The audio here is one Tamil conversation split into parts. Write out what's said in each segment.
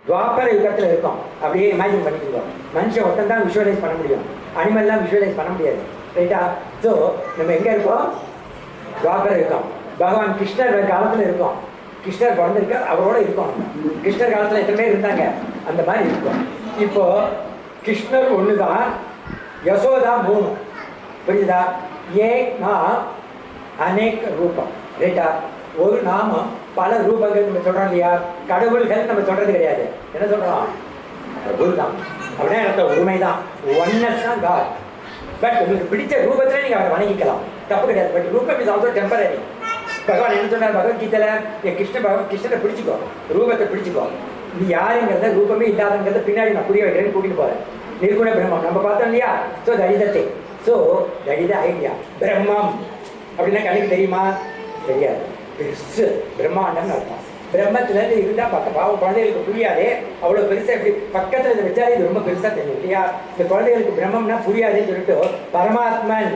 துவாபர யுகத்தில் இருக்கும். அப்படியே இமேஜின் பண்ணிக்கிறோம். மனுஷன் ஒருத்தன் தான் விஷுவலைஸ் பண்ண முடியும், அனிமல்லாம் விஷுவலைஸ் பண்ண முடியாது. ரைட்டா? ஸோ நம்ம எங்கே இருக்கோம்? துவாபர யுகம். பகவான் கிருஷ்ணர் காலத்தில் இருக்கோம். கிருஷ்ணர் பிறந்திருக்கார், அவரோட இருக்கோம். கிருஷ்ணர் காலத்தில் எத்தனை பேர் இருந்தாங்க, அந்த மாதிரி இருக்கும். இப்போ கிருஷ்ணர் ஒன்று தான், யசோதா 3. புரியுதா? ஏன்னா அநேக ரூபம். ரைட்டா? ஒரு நாமம் பல ரூபங்கள் நம்ம சொல்கிறோம் இல்லையா? கடவுள்கள் நம்ம சொல்கிறது கிடையாது. என்ன சொல்கிறோம்? ஒரு தான். அப்படின்னா எனக்கு உண்மை தான், ஒன்னஸ் தான் காட். பட் உங்களுக்கு பிடிச்ச ரூபத்தில் நீங்கள் அவரை வணங்கிக்கலாம், தப்பு கிடையாது. பட் ரூபம் இஸ் ஆல்சோ டெம்பரரி. பகவான் என்ன சொன்னார் பகவத்கீதையில்? என் கிருஷ்ணரை பிடிச்சிக்கோ, ரூபத்தை பிடிச்சிக்கோ. நீ யாருங்கிறத, ரூபமே இல்லாதங்கிறத பின்னாடி நான் புரிய வைக்கிறேன்னு கூட்டிகிட்டு போகிறேன். நிர்குண பிரம்மம் நம்ம பார்த்தோம் இல்லையா? ஸோ தடிதத்தை. ஸோ தடித ஐடியா. பிரம்மம் அப்படின்னா கண்ணுக்கு தெரியுமா? தெரியாது. பெருசு பிரம்மாண்டம்னு அர்த்தம். பிரம்மத்துலேருந்து இருந்தால் பாவம் குழந்தைகளுக்கு புரியாது. அவ்வளோ பெருசாக எப்படி பக்கத்தில் இதை வச்சாலே இது ரொம்ப பெருசாக தெரியும் இல்லையா? இந்த குழந்தைகளுக்கு பிரம்மம்னா புரியாதுன்னு சொல்லிட்டு பரமாத்மன்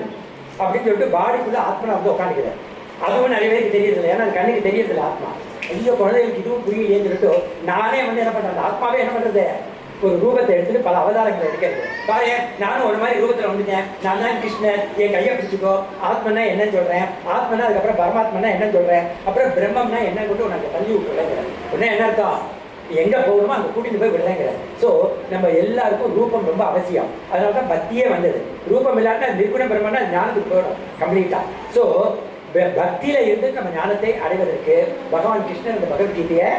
அப்படின்னு சொல்லிட்டு பாடிக்குள்ளே ஆத்மனை வந்து உட்காந்துக்கிறேன். அதுவும் நிறைய பேருக்கு தெரியறதில்லை, ஏன்னா அது கண்ணுக்கு தெரியறதில்லை ஆத்மா. ஐயோ குழந்தைகளுக்கு இதுவும் புரியலையேன்னு சொல்லிட்டு நானே வந்து என்ன பண்ணுறேன், ஆத்மாவே என்ன பண்ணுறது, ஒரு ரூபத்தை எடுத்துட்டு பல அவதாரங்களை எடுக்கிறது. பாரு, நானும் ஒரு மாதிரி ரூபத்தில் வந்துட்டேன். நான் தான் கிருஷ்ணன், என் கையை பிடிச்சிக்கோ. ஆத்மனா என்னன்னு சொல்கிறேன், ஆத்மனா அதுக்கப்புறம் பரமாத்மனா என்னன்னு சொல்கிறேன், அப்புறம் பிரம்மம்னா என்ன கொண்டு உனக்கு தள்ளி விட்டுறேங்கிறேன். உடனே என்ன அர்த்தம்? எங்கே போகணுமோ அங்கே கூட்டிகிட்டு போய் விடுறேங்கிறேன். ஸோ நம்ம எல்லாருக்கும் ரூபம் ரொம்ப அவசியம். அதனால தான் பக்தியே வந்தது. ரூபம் இல்லாட்டா நிர்குண பிரம்மன்னா ஞானத்துக்கு போயிடும் கம்ப்ளீட்டாக. ஸோ பக்தியில இருந்து நம்ம ஞானத்தை அடைவதற்கு பகவான் கிருஷ்ணன் இந்த பகவத்கீதையை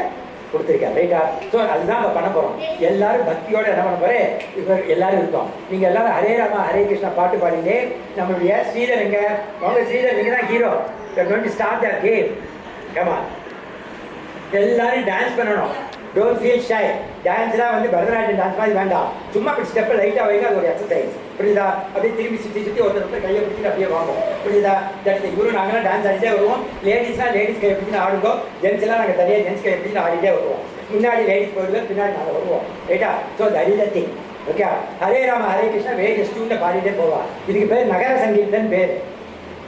கொடுத்துருக்காரு. ரைட்டா? ஸோ அதுதான் நம்ம பண்ண போகிறோம். எல்லாரும் பக்தியோட என்ன பண்ண போகிறேன், இப்போ எல்லாரும் இருக்கோம். நீங்கள் எல்லாரும் ஹரே ராமா ஹரே கிருஷ்ணா பாட்டு பாடினே நம்மளுடைய ஸ்ரீதர் எங்க அவங்க ஸ்ரீதர் நீங்கள் தான் hero. Start the game. Comma, எல்லாரும் டான்ஸ் பண்ணணும். Don't feel shy. டான்ஸ்லாம் வந்து பரதநாட்டியம் டான்ஸ் மாதிரி வேண்டாம். சும்மா அப்படி ஸ்டெப்பை லைட்டாக வைங்க, அது ஒரு எக்ஸசைஸ். புரியுதா? அப்படியே திரும்பி சுற்றி ஒருத்தர் கையை பிடிச்சிட்டு அப்படியே வாங்கும். புரியுதா? தட் குரு நாங்களாம் டான்ஸ் ஆடிட்டே வருவோம். லேடிஸ்லாம் லேடிஸ் கையை பிடிச்சிட்டு ஆடுவோம். ஜென்ஸ்லாம் நாங்கள் தனியாக ஜென்ஸ் கையை பிடிச்சிட்டு ஆடிட்டே வருவோம். முன்னாடி லேடிஸ் போயிடுவோம், பின்னாடி நாங்கள் வருவோம். ரைட்டா? So that is the thing. Okay? Hare Rama Hare Krishna வேக ஸ்டூனில் பாடிட்டே போவான். இதுக்கு பேர் நகர சங்கீதன் பேர்.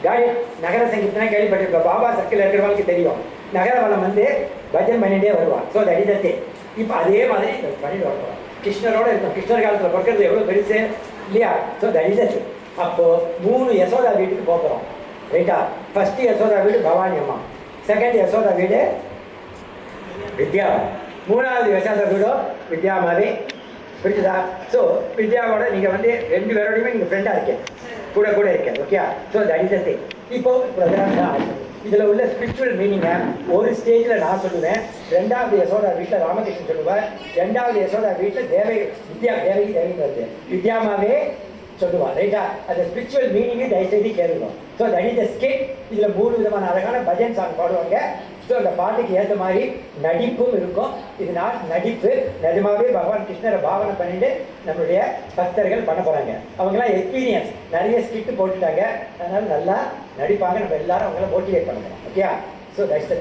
காய் நகர சங்கீதனா கேள்விப்பட்டிருக்கோம். பாபா சர்க்கிள் இருக்கிறவங்களுக்கு தெரியும். நகரவனம் வந்து பஜன் பண்ணிகிட்டே வருவான். So that is the thing. இப்போ அதே மாதிரி பண்ணிட்டு வருவோம். கிருஷ்ணரோட இருக்கும். கிருஷ்ணர் காலத்தில் பிறக்கிறது எவ்வளோ பெருசு இல்லையா? So that is the. அப்போது 3 யசோதா வீட்டுக்கு போகிறோம். ரைட்டா? ஃபஸ்ட்டு யசோதா வீடு பவானி அம்மா, செகண்ட் யசோதா வீடு வித்யா, 3வது யசோதா வீடோ வித்யாமாவே. புரிஞ்சுதா? ஸோ வித்யாவோட நீங்கள் வந்து 2 பேரோடையுமே நீங்கள் ஃப்ரெண்டாக இருக்கேன், கூட இருக்கேன். Okay? So that is the thing. இப்போ இதில் உள்ள ஸ்பிரிச்சுவல் மீனிங்கை ஒரு ஸ்டேஜில் நான் சொல்லுவேன். 2வது யசோதா வீட்டில் ராமகிருஷ்ணன் சொல்லுவார். 2வது யசோதா வீட்டில் தேவகி வருது, வித்யாமாவே சொல்லுவான். ரைட்டா? அந்த ஸ்பிரிச்சுவல் மீனிங்கு தயவுசெய்து கேட்கணும். So that is the skid. இதில் 3 விதமான அழகான பஜன் சாங் பாடுவாங்க. ஸோ அந்த பாட்டுக்கு ஏற்ற மாதிரி நடிப்பும் இருக்கும். இது நடிப்பு நிஜமாவே பகவான் கிருஷ்ணரை பாவனை பண்ணிட்டு நம்மளுடைய பக்தர்கள் பண்ண போகிறாங்க. அவங்களாம் எக்ஸ்பீரியன்ஸ் நிறைய ஸ்கிட்டு போட்டுட்டாங்க, அதனால நல்லா நடிப்பாங்க. நம்ம எல்லாரும் அவங்கள மோட்டிவேட் பண்ண போகிறோம். ஓகே? So that's the